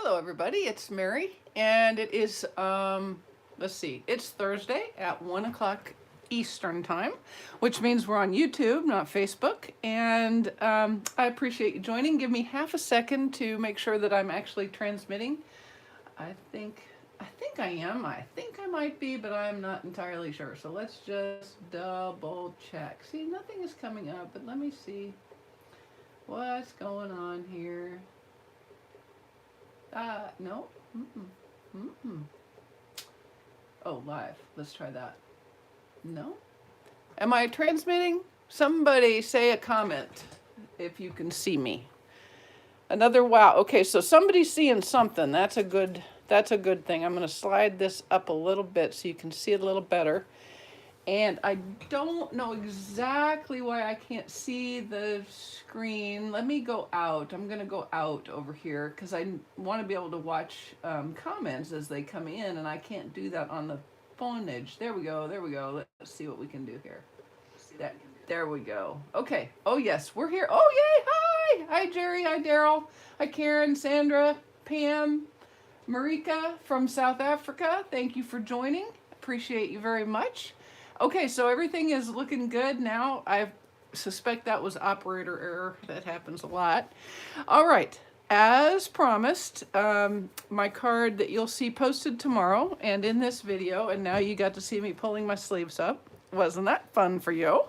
Hello everybody, it's Mary, and it is, let's see, it's Thursday at 1 o'clock Eastern time, which means we're on YouTube, not Facebook, and I appreciate you joining. Give me half a second to make sure that I'm actually transmitting. I think I am. I think I might be, but I'm not entirely sure. So let's just double check. See, nothing is coming up, but let me see what's going on here. No. Oh, live. Let's try that. No. Am I transmitting? Somebody say a comment if you can see me. Another wow. Okay, so somebody's seeing something. That's a good thing. I'm going to slide this up a little bit so you can see it a little better. And I don't know exactly why I can't see the screen. Let me go out. I'm going to go out over here because I want to be able to watch comments as they come in, and I can't do that on the phoneage. There we go. There we go. Let's see what we can do here. There we go. Okay. Oh, yes, we're here. Oh, yay. Hi. Hi, Jerry. Hi, Daryl. Hi, Karen, Sandra, Pam, Marika from South Africa. Thank you for joining. Appreciate you very much. Okay, so everything is looking good now. I suspect that was operator error. That happens a lot. All right, as promised, my card that you'll see posted tomorrow and in this video, and now you got to see me pulling my sleeves up. Wasn't that fun for you?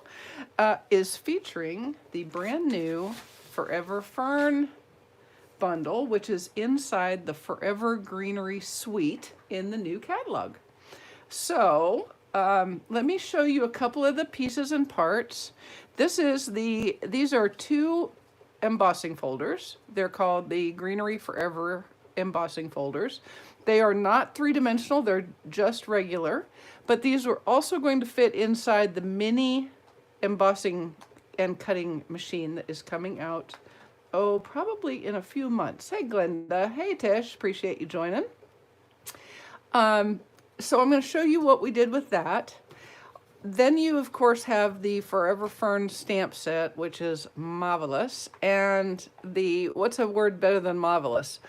Is featuring the brand new Forever Fern bundle, which is inside the Forever Greenery suite in the new catalog. So, let me show you a couple of the pieces and parts. These are two embossing folders. They're called the Greenery Forever embossing folders. They are not three-dimensional, they're just regular, but these are also going to fit inside the mini embossing and cutting machine that is coming out, oh, probably in a few months. Hey, Glenda. Hey, Tish. Appreciate you joining. So I'm going to show you what we did with that. Then you, of course, have the Forever Fern stamp set, which is marvelous. And the, what's a word better than marvelous?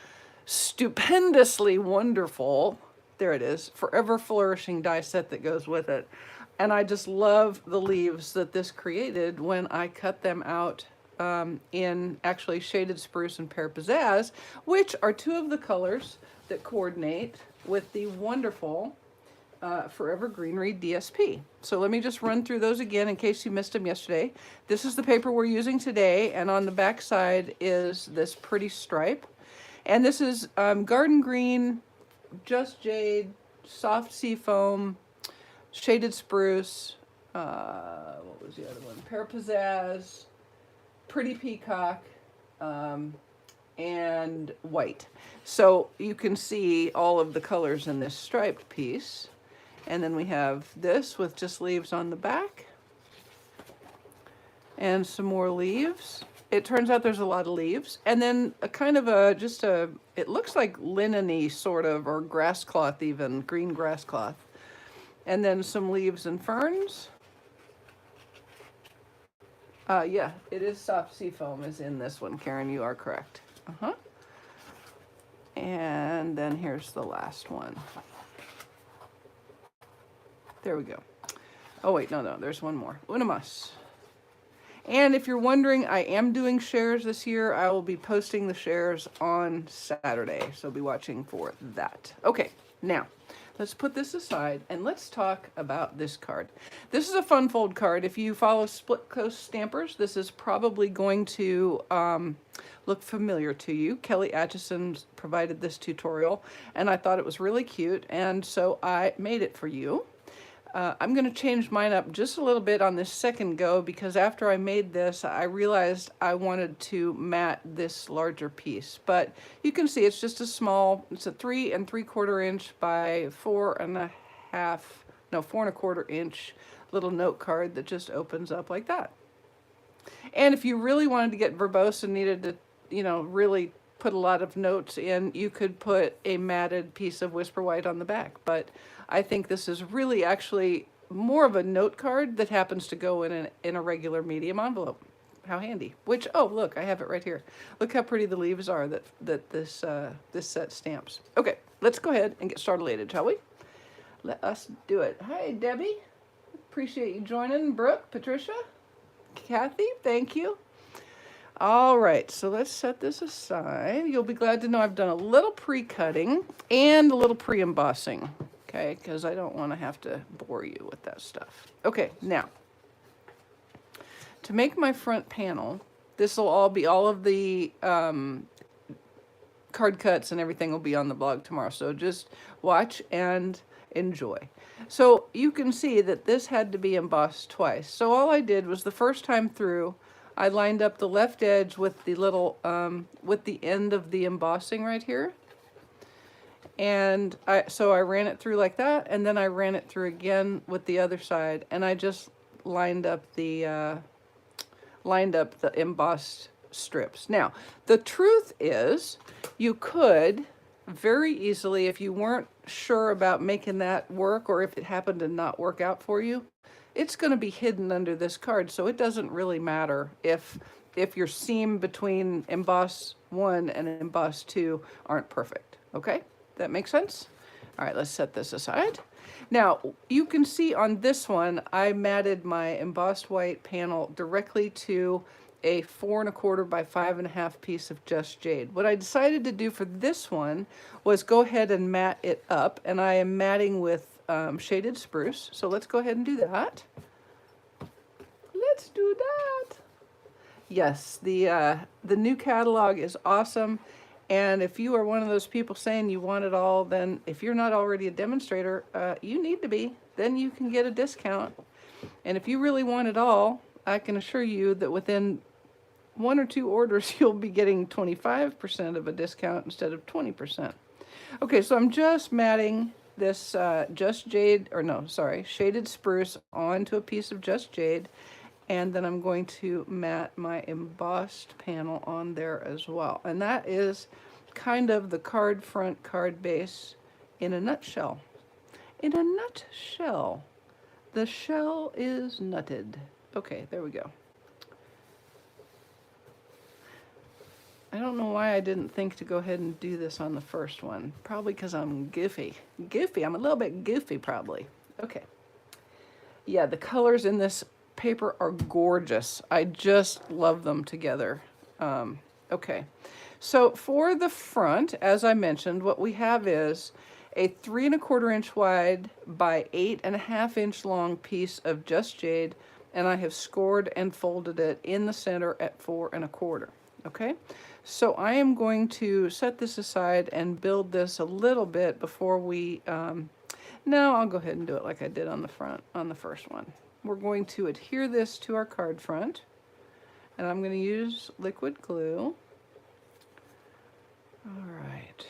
Stupendously wonderful, there it is, Forever Flourishing die set that goes with it. And I just love the leaves that this created when I cut them out in actually Shaded Spruce and Pear Pizzazz, which are two of the colors that coordinate with the wonderful Forever Greenery DSP. So let me just run through those again in case you missed them yesterday. This is the paper we're using today, and on the back side is this pretty stripe. And this is Garden Green, Just Jade, Soft Sea Foam, Shaded Spruce, what was the other one? Pear Pizzazz, Pretty Peacock, and white. So you can see all of the colors in this striped piece. And then we have this with just leaves on the back and some more leaves. It turns out there's a lot of leaves. And then a kind of it looks like linen-y sort of, or grass cloth even, green grass cloth. And then some leaves and ferns. Yeah, it is Soft Sea Foam is in this one, Karen, you are correct. And then here's the last one. There we go. Oh wait, no, there's one more. Una más. And if you're wondering, I am doing shares this year. I will be posting the shares on Saturday, so be watching for that. Okay, now let's put this aside and let's talk about this card. This is a fun fold card. If you follow Split Coast Stampers, this is probably going to look familiar to you. Kelly Atchison provided this tutorial, and I thought it was really cute, and so I made it for you. I'm going to change mine up just a little bit on this second go because after I made this, I realized I wanted to mat this larger piece. But you can see it's just it's a 3 3/4 inch by 4 1/4 inch little note card that just opens up like that. And if you really wanted to get verbose and needed to, really put a lot of notes in, you could put a matted piece of Whisper White on the back. But I think this is really actually more of a note card that happens to go in a regular medium envelope. how handy. Which, oh, look, I have it right here. Look how pretty the leaves are that this set stamps. Okay, let's go ahead and get started, shall we? Let us do it. Hi, Debbie. Appreciate you joining. Brooke, Patricia, Kathy, thank you. All right, so let's set this aside. You'll be glad to know I've done a little pre-cutting and a little pre-embossing, okay? Because I don't want to have to bore you with that stuff. Okay, now, to make my front panel, this will all be, all of the card cuts and everything will be on the blog tomorrow. So just watch and enjoy. So you can see that this had to be embossed twice. So all I did was the first time through, I lined up the left edge with the little, with the end of the embossing right here. And so I ran it through like that, and then I ran it through again with the other side, and I just lined up the embossed strips. Now, the truth is, you could very easily, if you weren't sure about making that work, or if it happened to not work out for you, it's going to be hidden under this card, so it doesn't really matter if your seam between emboss 1 and emboss 2 aren't perfect. Okay, that makes sense? All right, let's set this aside. Now, you can see on this one, I matted my embossed white panel directly to a 4 1/4 by 5 1/2 piece of Just Jade. What I decided to do for this one was go ahead and mat it up, and I am matting with shaded spruce. So let's go ahead and do that. Let's do that. Yes, the new catalog is awesome. And if you are one of those people saying you want it all, then if you're not already a demonstrator, you need to be. Then you can get a discount. And if you really want it all, I can assure you that within 1 or 2 orders, you'll be getting 25% of a discount instead of 20%. Okay, so I'm just matting this Just Jade, or no, sorry, shaded spruce onto a piece of Just Jade. And then I'm going to mat my embossed panel on there as well. And that is kind of the card front, card base in a nutshell. In a nutshell. The shell is nutted. Okay, there we go. I don't know why I didn't think to go ahead and do this on the first one. Probably because I'm goofy. I'm a little bit goofy probably. Okay. Yeah, the colors in this paper are gorgeous. I just love them together. Okay, so for the front, as I mentioned, what we have is a 3 1/4 inch wide by 8 1/2 inch long piece of Just Jade, and I have scored and folded it in the center at 4 1/4. Okay, so I am going to set this aside and build this a little bit before we, no, I'll go ahead and do it like I did on the front, on the first one. We're going to adhere this to our card front, and I'm going to use liquid glue. All right.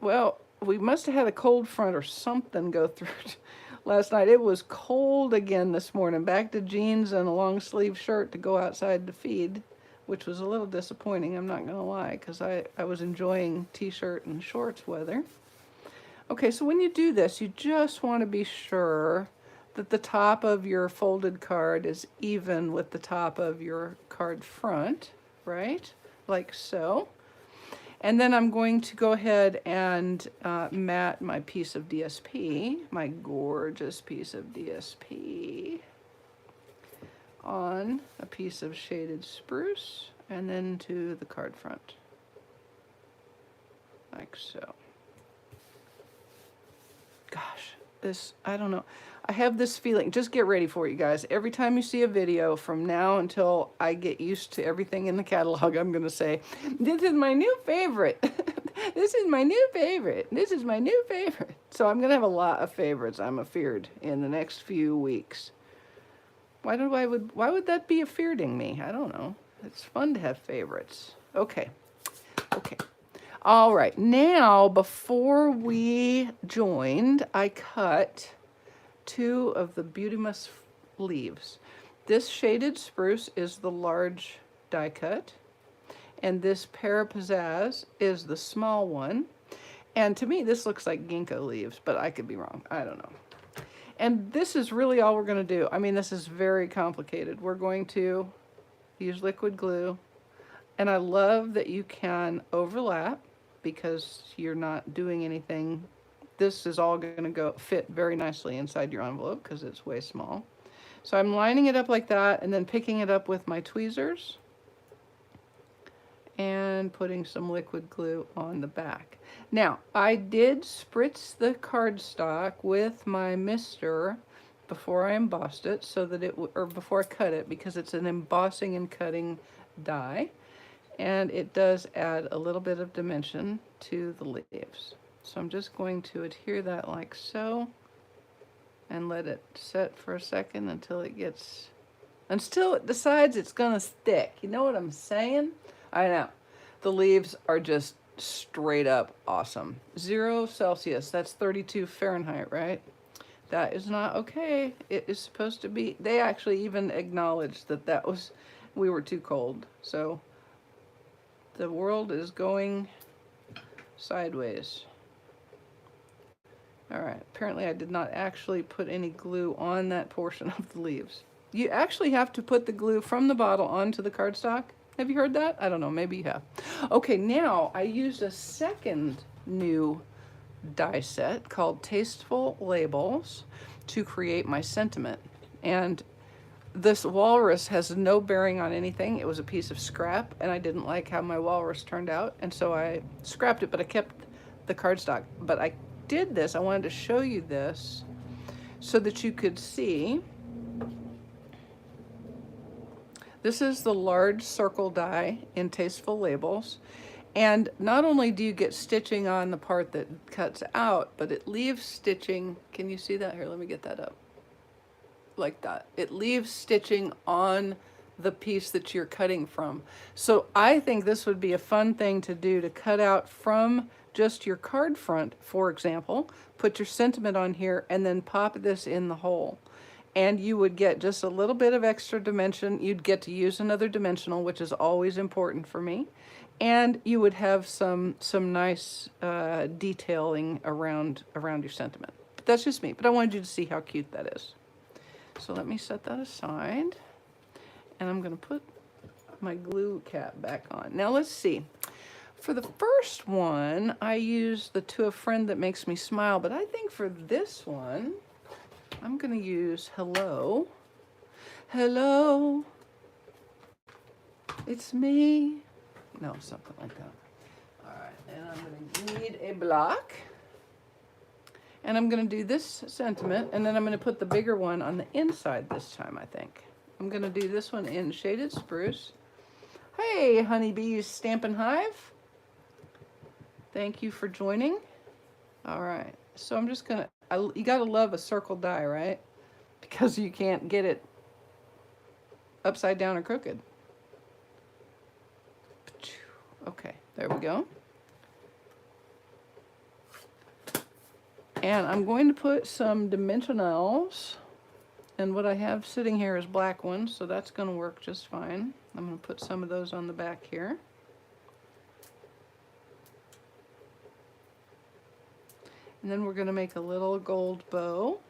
Well, we must have had a cold front or something go through it last night. It was cold again this morning. Back to jeans and a long sleeve shirt to go outside to feed, which was a little disappointing, I'm not going to lie, because I was enjoying t-shirt and shorts weather. Okay, so when you do this, you just want to be sure that the top of your folded card is even with the top of your card front, right? Like so. And then I'm going to go ahead and mat my piece of DSP, my gorgeous piece of DSP, on a piece of shaded spruce, and then to the card front, like so. Gosh, this, I don't know. I have this feeling, just get ready for it, you guys. Every time you see a video from now until I get used to everything in the catalog, I'm going to say, this is my new favorite. This is my new favorite. This is my new favorite. So I'm going to have a lot of favorites, I'm afeared, in the next few weeks. Why would that be afearding me? I don't know. It's fun to have favorites. Okay. Okay. All right, now before we joined, I cut 2 of the Beautymus leaves. This shaded spruce is the large die cut, and this Parapizzazz is the small one. And to me, this looks like ginkgo leaves, but I could be wrong. I don't know. And this is really all we're going to do. I mean, this is very complicated. We're going to use liquid glue. And I love that you can overlap because you're not doing anything. This is all going to go fit very nicely inside your envelope because it's way small. So I'm lining it up like that and then picking it up with my tweezers and putting some liquid glue on the back. Now, I did spritz the cardstock with my mister before I embossed it so that or before I cut it, because it's an embossing and cutting die. And it does add a little bit of dimension to the leaves. So I'm just going to adhere that like so and let it set for a second until it decides it's gonna stick. You know what I'm saying? I know. The leaves are just straight up awesome. 0 Celsius, that's 32 Fahrenheit, right? That is not okay. It is supposed to be, they actually even acknowledged that we were too cold. So the world is going sideways. All right, apparently I did not actually put any glue on that portion of the leaves. You actually have to put the glue from the bottle onto the cardstock. Have you heard that? I don't know, maybe you have. Okay, now I used a second new die set called Tasteful Labels to create my sentiment. And this walrus has no bearing on anything. It was a piece of scrap, and I didn't like how my walrus turned out, and so I scrapped it, but I kept the cardstock. But I did this, I wanted to show you this so that you could see. This is the large circle die in Tasteful Labels. And not only do you get stitching on the part that cuts out, but it leaves stitching. Can you see that? Here, let me get that up. Like that. It leaves stitching on the piece that you're cutting from. So I think this would be a fun thing to do, to cut out from just your card front, for example, put your sentiment on here and then pop this in the hole. And you would get just a little bit of extra dimension. You'd get to use another dimensional, which is always important for me. And you would have some nice detailing around your sentiment. But that's just me, but I wanted you to see how cute that is. So let me set that aside. And I'm gonna put my glue cap back on. Now let's see. For the first one, I used the To a Friend That Makes Me Smile, but I think for this one, I'm gonna use Hello. Hello, it's me. No, something like that. All right, and I'm gonna need a block. And I'm gonna do this sentiment, and then I'm gonna put the bigger one on the inside this time, I think. I'm gonna do this one in Shaded Spruce. Hey, honeybees, Stampin' Hive. Thank you for joining. All right, so I'm just gonna, you gotta love a circle die, right? Because you can't get it upside down or crooked. Okay, there we go. And I'm going to put some dimensionals, and what I have sitting here is black ones, so that's going to work just fine. I'm going to put some of those on the back here. And then we're going to make a little gold bow,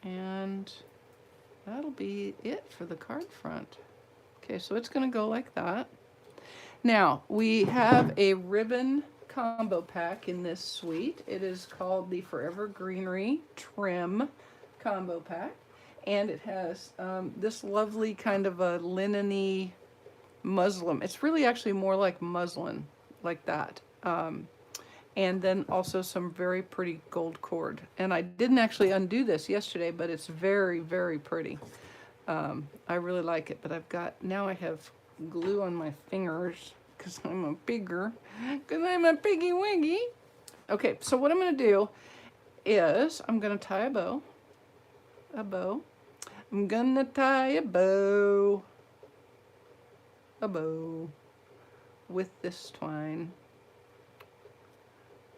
and that'll be it for the card front. Okay, so it's going to go like that. Now, we have a ribbon combo pack in this suite. It is called the Forever Greenery Trim Combo Pack. And it has this lovely kind of a linen-y muslin. It's really actually more like muslin, like that. And then also some very pretty gold cord. And I didn't actually undo this yesterday, but it's very, very pretty. I really like it, but now I have glue on my fingers because I'm a piggy wiggy. Okay, so what I'm gonna do is I'm gonna tie a bow. I'm gonna tie a bow with this twine.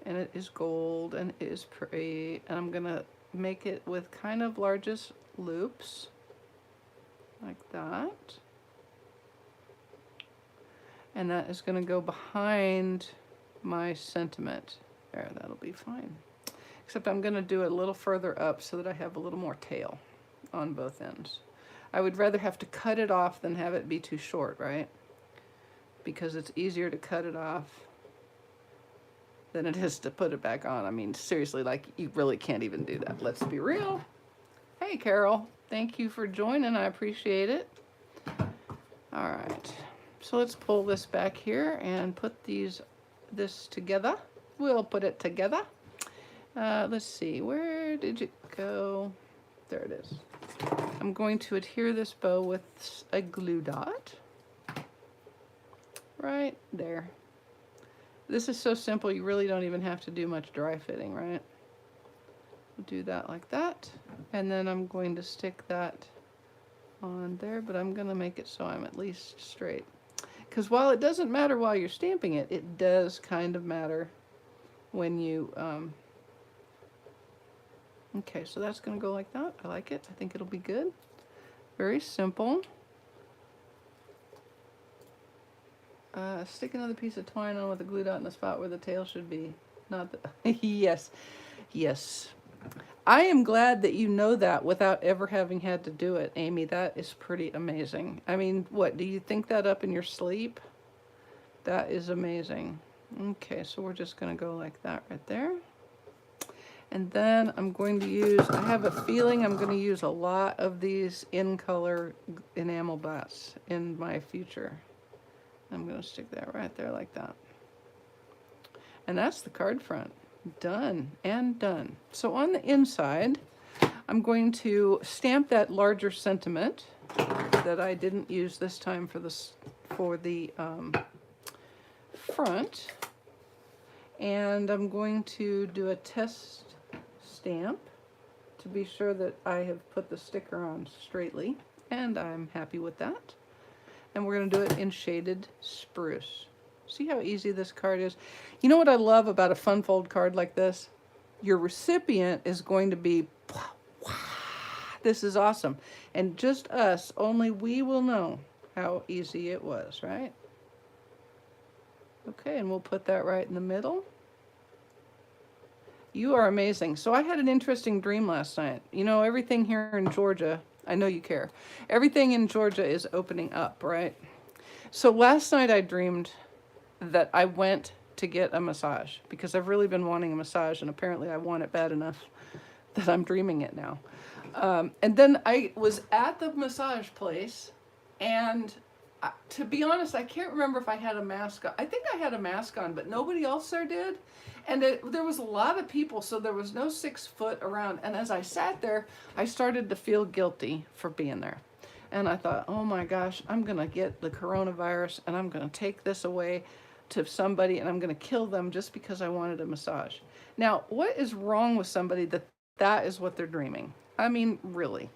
And it is gold and it is pretty. And I'm gonna make it with kind of largest loops, like that. And that is gonna go behind my sentiment. There, that'll be fine. except I'm going to do it a little further up so that I have a little more tail on both ends. I would rather have to cut it off than have it be too short, right? Because it's easier to cut it off than it is to put it back on. I mean, seriously, like, you really can't even do that. Let's be real. Hey, Carol, thank you for joining. I appreciate it. All right, so let's pull this back here and put this together. We'll put it together. Let's see, where did it go? There it is. I'm going to adhere this bow with a glue dot. Right there. This is so simple, you really don't even have to do much dry fitting, right? We'll do that like that. And then I'm going to stick that on there, but I'm going to make it so I'm at least straight. Because while it doesn't matter while you're stamping it, it does kind of matter when you... Okay, so that's going to go like that. I like it. I think it'll be good. Very simple. Stick another piece of twine on with a glue dot in the spot where the tail should be. Not the... Yes. Yes. I am glad that you know that without ever having had to do it, Amy. That is pretty amazing. I mean, what, do you think that up in your sleep? That is amazing. Okay, so we're just going to go like that right there. And then I'm going to use, I have a feeling I'm going to use a lot of these in color enamel dots in my future. I'm going to stick that right there like that. And that's the card front. Done and done. So on the inside, I'm going to stamp that larger sentiment that I didn't use this time for the front. And I'm going to do a test stamp to be sure that I have put the sticker on straightly, and I'm happy with that. And we're going to do it in shaded spruce. See how easy this card is? You know what I love about a fun fold card like this? Your recipient is going to be, wow, this is awesome. And just us, only we will know how easy it was, right? Okay, and we'll put that right in the middle. You are amazing. So I had an interesting dream last night. You know, everything here in Georgia, I know you care. Everything in Georgia is opening up, right? So last night I dreamed that I went to get a massage because I've really been wanting a massage, and apparently I want it bad enough that I'm dreaming it now. And then I was at the massage place, and to be honest, I can't remember if I had a mask on. I think I had a mask on, but nobody else there did. And there was a lot of people, so there was no 6 foot around. And as I sat there, I started to feel guilty for being there. And I thought, oh my gosh, I'm going to get the coronavirus, and I'm going to take this away to somebody, and I'm going to kill them just because I wanted a massage. Now, what is wrong with somebody that is what they're dreaming? I mean, really.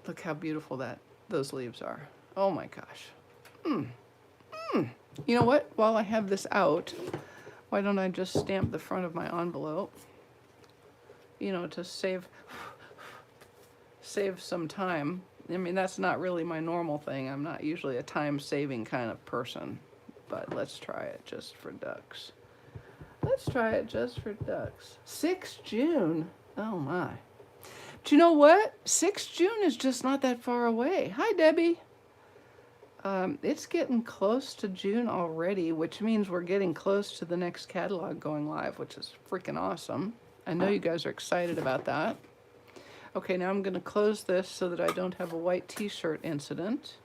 Look how beautiful those leaves are. Oh my gosh. You know what? While I have this out, why don't I just stamp the front of my envelope? You know, to save some time. I mean, that's not really my normal thing. I'm not usually a time-saving kind of person. But let's try it just for ducks. Let's try it just for ducks. 6 June. Oh my. But you know what? 6 June is just not that far away. Hi, Debbie. It's getting close to June already, which means we're getting close to the next catalog going live, which is freaking awesome. I know you guys are excited about that. Okay, now I'm going to close this so that I don't have a white t-shirt incident.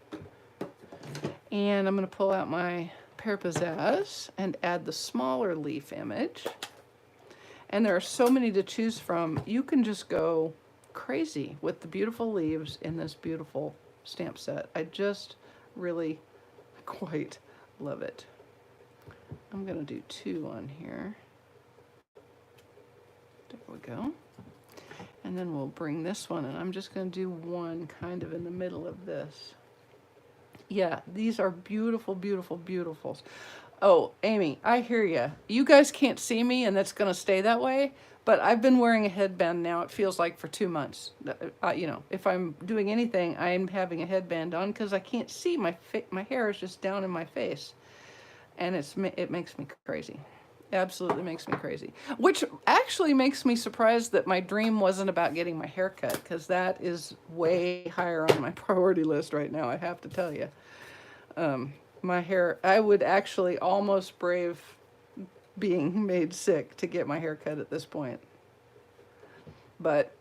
And I'm going to pull out my Pear Pizzazz and add the smaller leaf image. And there are so many to choose from. You can just go crazy with the beautiful leaves in this beautiful stamp set. I just really quite love it. I'm going to do 2 on here. There we go. And then we'll bring this one, and I'm just going to do 1 kind of in the middle of this. Yeah, these are beautiful, beautiful, beautifuls. Oh, Amy, I hear you. You guys can't see me, and that's going to stay that way, but I've been wearing a headband now, it feels like, for 2 months. You know, if I'm doing anything, I'm having a headband on because I can't see. My hair is just down in my face, and it makes me crazy. Absolutely makes me crazy. Which actually makes me surprised that my dream wasn't about getting my hair cut, because that is way higher on my priority list right now, I have to tell you. My hair, I would actually almost brave being made sick to get my hair cut at this point. But,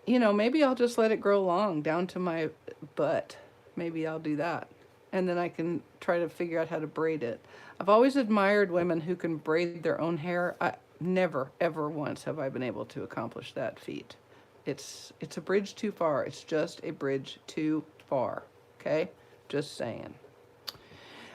you know, maybe I'll just let it grow long down to my butt. Maybe I'll do that. And then I can try to figure out how to braid it. I've always admired women who can braid their own hair. I never, ever once have I been able to accomplish that feat. It's a bridge too far. It's just a bridge too far. Okay? Just saying.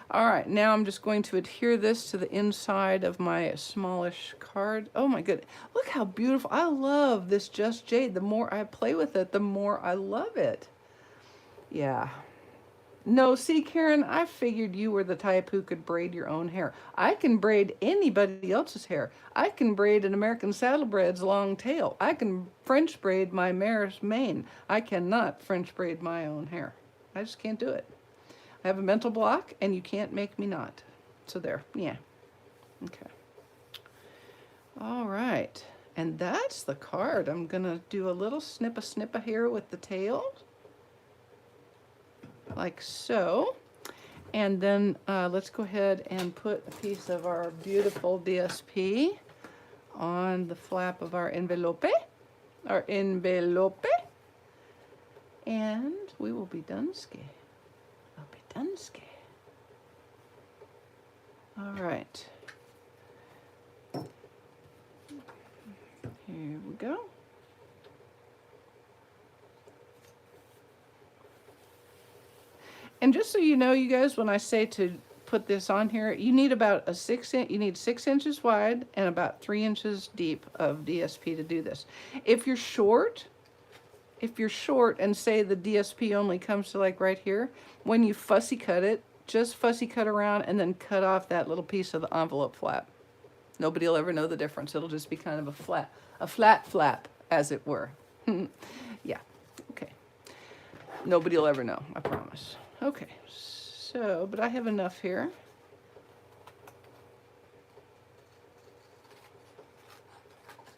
All right, now I'm just going to adhere this to the inside of my smallish card. Oh my goodness, look how beautiful. I love this Just Jade. The more I play with it, the more I love it. Yeah. No, see, Karen, I figured you were the type who could braid your own hair. I can braid anybody else's hair. I can braid an American Saddlebred's long tail. I can French braid my mare's mane. I cannot French braid my own hair. I just can't do it. I have a mental block, and you can't make me not. So there, yeah. Okay. All right, and that's the card. I'm gonna do a little snippa here with the tail, like so. And then let's go ahead and put a piece of our beautiful DSP on the flap of our envelope, and we will be done, Dunske. All right. Here we go. And just so you know, you guys, when I say to put this on here, you need about a 6 inches wide and about 3 inches deep of DSP to do this. If you're short and say the DSP only comes to like right here, when you fussy cut it, just fussy cut around and then cut off that little piece of the envelope flap. Nobody will ever know the difference. It'll just be kind of a flat flap, as it were. Yeah, okay. Nobody will ever know, I promise. Okay, so, but I have enough here.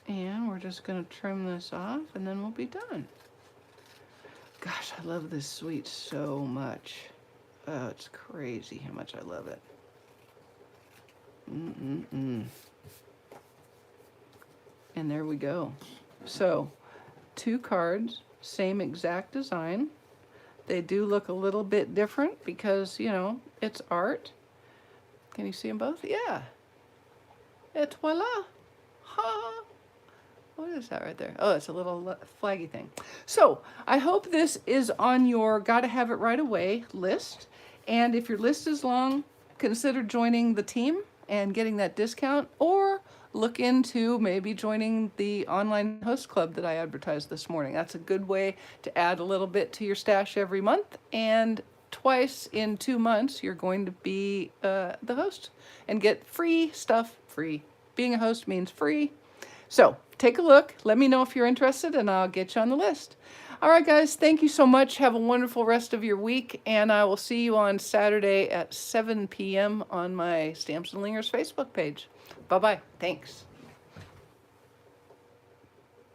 And we're just gonna trim this off and then we'll be done. Gosh, I love this sweet so much. Oh, it's crazy how much I love it. And there we go. So, 2 cards, same exact design. They do look a little bit different because, you know, it's art. Can you see them both? Yeah. Et voila. Ha. What is that right there? Oh, it's a little flaggy thing. So I hope this is on your gotta have it right away list. And if your list is long, consider joining the team and getting that discount, or look into maybe joining the online host club that I advertised this morning. That's a good way to add a little bit to your stash every month, and twice in 2 months you're going to be the host and get free stuff. Free. Being a host means free. So take a look, let me know if you're interested, and I'll get you on the list. All right, guys, thank you so much. Have a wonderful rest of your week, and I will see you on Saturday at 7 p.m. on my Stamps-N-Lingers Facebook page. Bye-bye. Thanks.